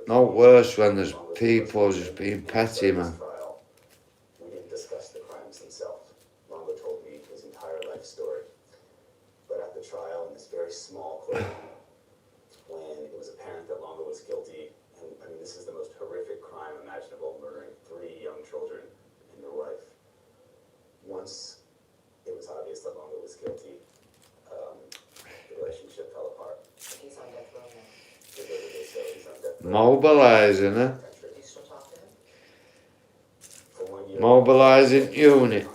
Not worse when there's people just being petty, man. We didn't discuss the crimes themselves. Longo told me his entire life story. But at the trial, in this very small courtroom, when it was apparent that Longo was guilty, and I mean, this is the most horrific crime imaginable, murdering 3 young children in your life. Once it was obvious that Longo was guilty, the relationship fell apart. He's on death row now. He's on death row. Mobilising, eh? Mobilising unit.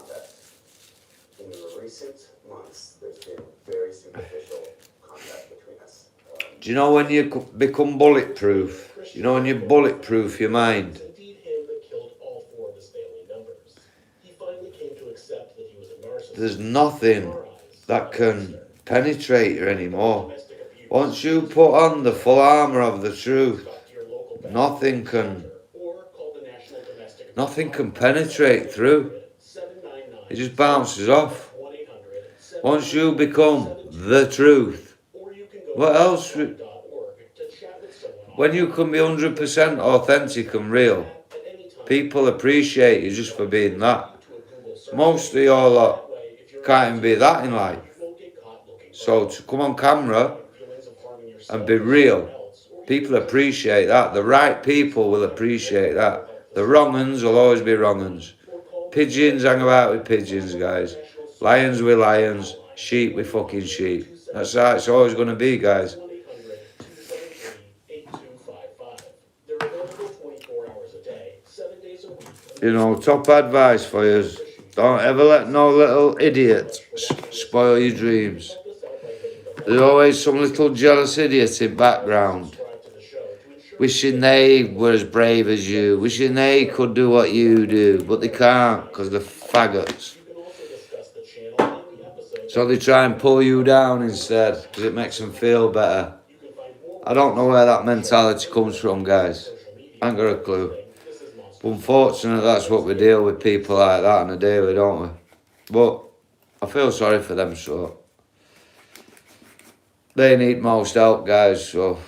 In the recent months, there's been very superficial contact between us. Do you know when you become bulletproof? You know, and you bulletproof your mind. It was indeed him that killed all 4 of his family members. He finally came to accept that he was a narcissist. There's nothing that can penetrate you anymore. Once you put on the full armour of the truth, nothing can penetrate through. It just bounces off. Once you become the truth, what else? When you can be 100% authentic and real, people appreciate you just for being that. Most of your lot can't even be that in life. So to come on camera and be real, people appreciate that. The right people will appreciate that. The wrong uns will always be wrong uns. Pigeons hang about with pigeons, guys. Lions with lions. Sheep with fucking sheep. That's how it's always going to be, guys. You know, top advice for you: don't ever let no little idiot spoil your dreams. There's always some little jealous idiot in background, wishing they were as brave as you, wishing they could do what you do, but they can't because they're faggots. So they try and pull you down instead because it makes them feel better. I don't know where that mentality comes from, guys. I ain't got a clue. But unfortunately, that's what we deal with people like that on a daily, don't we? But I feel sorry for them, so they need most help, guys, so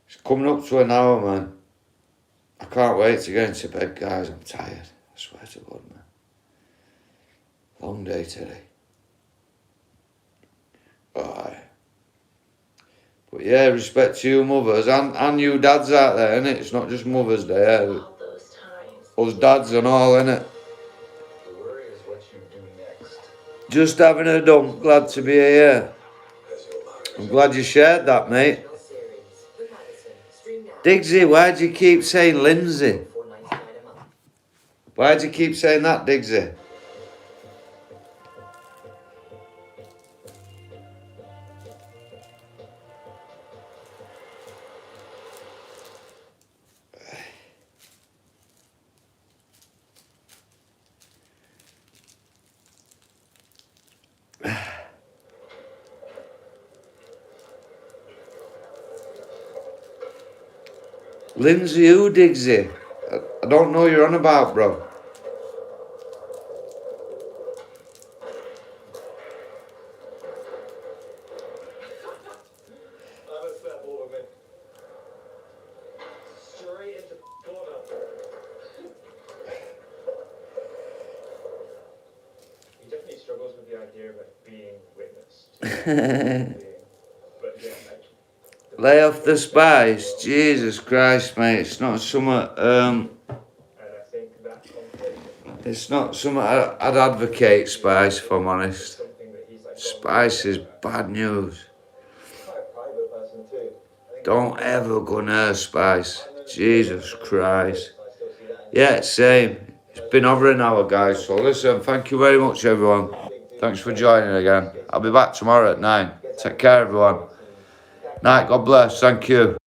it's coming up to an hour, man. I can't wait to get into bed, guys. I'm tired. I swear to God, man. Long day today. Aye. But yeah, respect to you mothers and you dads out there, innit? It's not just Mother's Day, us dads and all, innit? The worry is what you do next. Just having a dump, glad to be here. I'm glad you shared that, mate. Diggsy, why do you keep saying Lindsay? Why do you keep saying that, Diggsy? Lindsay who, Diggsy? I don't know you're on about, bro. I'm a fat woman. Straight into corner. He definitely struggles with the idea of it being witnessed. But yeah, Lay off the spice. Jesus Christ, mate. It's not something, and I think that conflict it's not something I'd advocate, spice, if I'm is honest. something that he's like. Spice is bad news. Quite a private person too. I think Don't ever go near spice. Jesus Christ. Yeah, same. It's been over an hour, guys. So listen, thank you very much, everyone. Thanks for joining again. I'll be back tomorrow at 9. Take care, everyone. Night, God bless. Thank you.